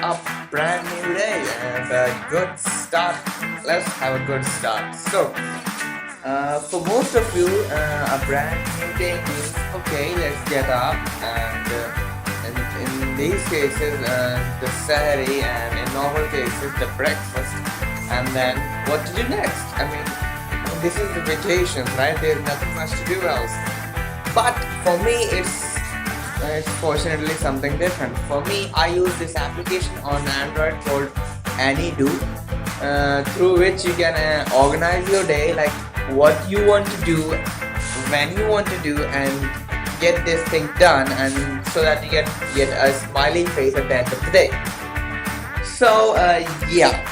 a brand new day and a good start. Let's have a good start. So, for most of you, a brand new day means okay, let's get up and in these cases, the Sahari, and in normal cases, the breakfast, and then what to do next. I mean, this is the vacation, right? There's nothing much to do else. But for me, it's fortunately something different. For me, I use this application on Android called AnyDo, through which you can organize your day, like what you want to do, when you want to do, and get this thing done, and so that you can get a smiley face at the end of the day. So yeah.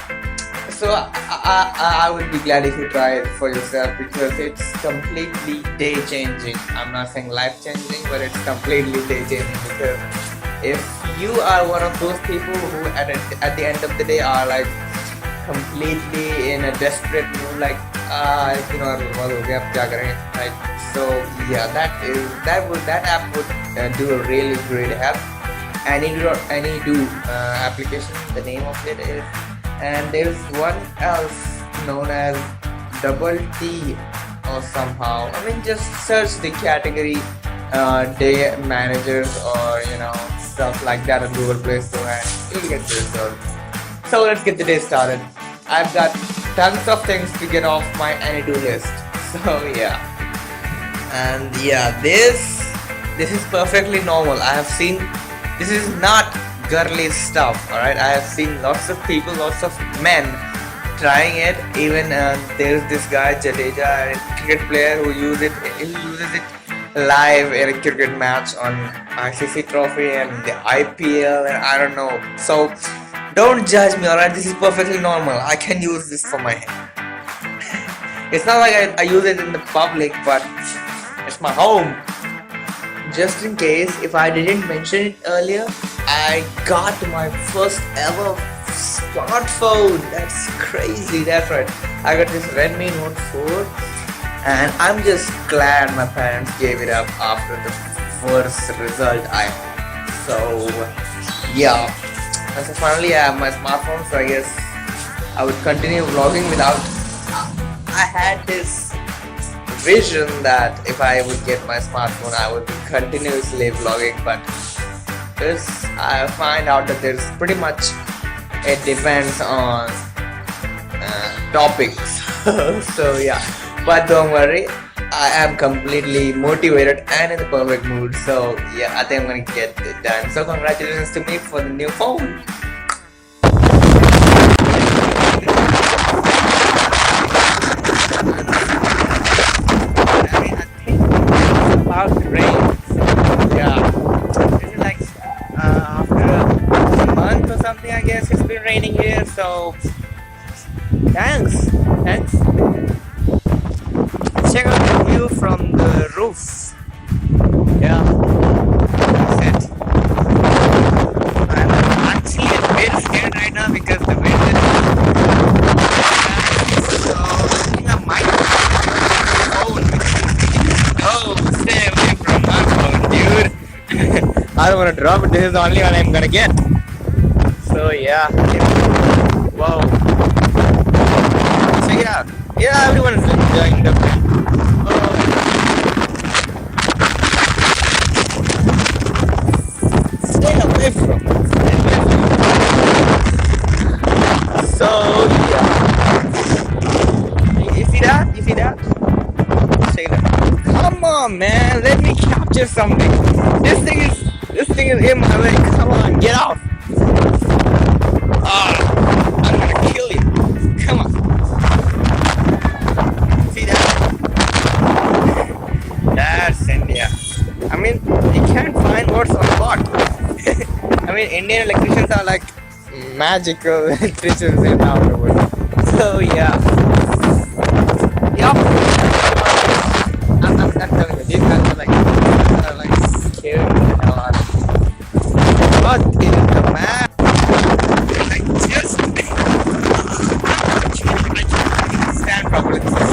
So I would be glad if you try it for yourself, because it's completely day changing. I'm not saying life changing, but it's completely day changing, because if you are one of those people who at the end of the day are like completely in a desperate mood, like right? So yeah, that app would do a really great help. AnyDo application, the name of it is. And there's one else known as Double T or somehow. I mean, just search the category day managers or stuff like that on Google Play Store, and you'll get the result. So let's get the day started. I've got tons of things to get off my AnyDo list. So yeah, and yeah, this is perfectly normal. I have seen. This is not girly stuff, alright? I have seen lots of people, lots of men trying it. Even there's this guy Jadeja, a cricket player, who uses it live in a cricket match on ICC Trophy and the IPL, and I don't know. So don't judge me, alright? This is perfectly normal. I can use this for my head. It's not like I use it in the public, but it's my home. Just in case if I didn't mention it earlier, I got my first ever smartphone. That's crazy. That's right. I got this Redmi Note 4, and I'm just glad my parents gave it up after the first result I had. So yeah, and so finally I have my smartphone. So I guess I would continue vlogging without. I had this vision that if I would get my smartphone, I would be continuously vlogging, but I find out that there's pretty much, it depends on topics. So yeah, but don't worry, I am completely motivated and in the perfect mood. So yeah, I think I'm gonna get it done. So congratulations to me for the new phone. About to rain. Yeah. After or something, I guess it's been raining here, so thanks. Check out the view from the roof. Yeah, that's it. I'm actually a bit scared right now because the wind is so I think I might phone. Oh, stay away from my phone, dude. I don't want to drop it. This is the only one I'm gonna get. So yeah. Wow. So yeah, everyone is enjoying the stay away from it. So yeah. You see that? Check it out. Come on, man. Let me capture something. This thing is in my way. Come on, get off. I'm gonna kill you. Come on. See that? That's India. I mean, you can't find what's on what. I mean, Indian electricians are like magical electricians in our world. So yeah. Yup. I'm telling you, these guys are like scared the hell out of me. What is the man? I just stand properly. Fast.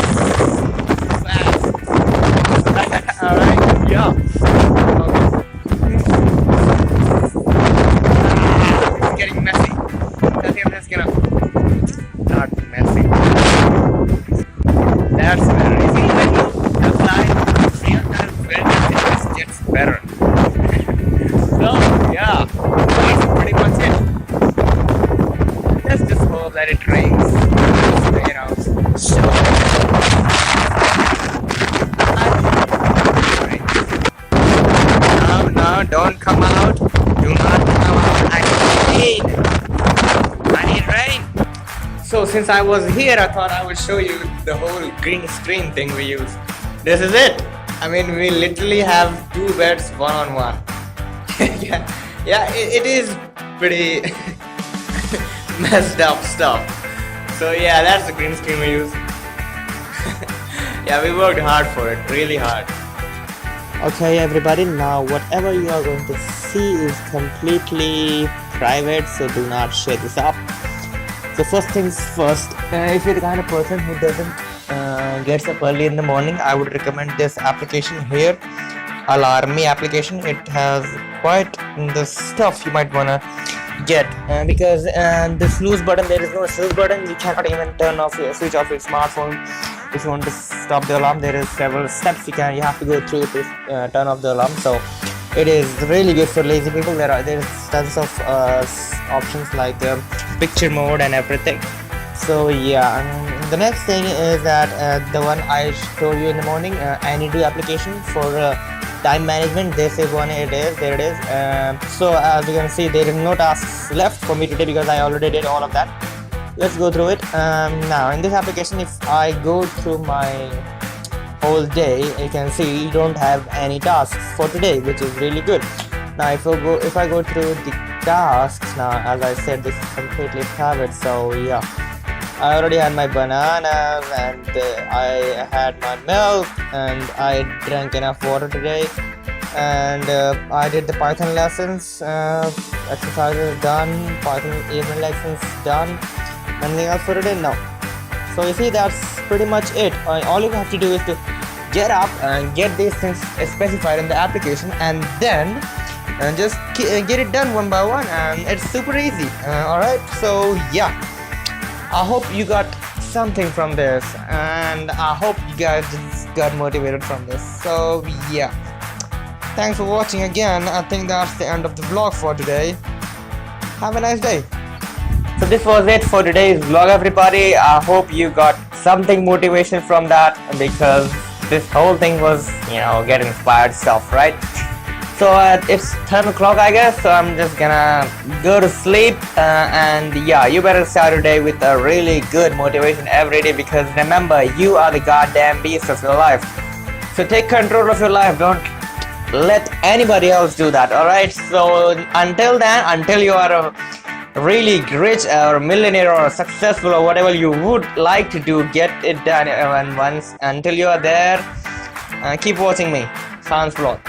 Alright, yeah. Okay. It's getting messy. that's better. You see, when you apply real time filter, it just gets better. So yeah, that's pretty much it. Let's just hope that it rains. So no, don't come out. Do not come out. I need rain. So since I was here, I thought I would show you the whole green screen thing we use. This is it. I mean, we literally have two beds one-on-one. It is pretty messed up stuff. So yeah, that's the green screen we use. Yeah, we worked hard for it, really hard. Okay everybody, now whatever you are going to see is completely private, so do not share this up. So first things first, if you're the kind of person who doesn't gets up early in the morning, I would recommend this application here, Alarmy application. It has quite the stuff you might wanna get, because the snooze button, there is no snooze button. You cannot even switch off your smartphone. If you want to stop the alarm, there is several steps you have to go through to turn off the alarm. So it is really good for lazy people. There's tons of options like picture mode and everything. So yeah, the next thing is that the one I told you in the morning, AnyDo application for time management. This is one. There it is. So as you can see, there is no tasks left for me today because I already did all of that. Let's go through it. Now in this application, if I go through my whole day, you can see you don't have any tasks for today, which is really good. Now if I go through the tasks, now as I said, this is completely private, so yeah, I already had my bananas and I had my milk and I drank enough water today, and I did the Python lessons, exercises done, Python evening lessons done. Anything else for today? No. So you see, that's pretty much it. All you have to do is to get up and get these things specified in the application, and then just get it done one by one, and it's super easy. Alright, so yeah, I hope you got something from this, and I hope you guys just got motivated from this. So yeah, thanks for watching again. I think that's the end of the vlog for today. Have a nice day. So this was it for today's vlog, everybody. I hope you got something motivation from that, because this whole thing was, get inspired stuff, right? So it's 10 o'clock, I guess, so I'm just gonna go to sleep, and yeah, you better start your day with a really good motivation every day, because remember, you are the goddamn beast of your life. So take control of your life. Don't let anybody else do that. Alright, so until then, until you are a really rich or a millionaire or successful or whatever you would like to do, get it done. And once until you are there, keep watching me, Sans Vlog.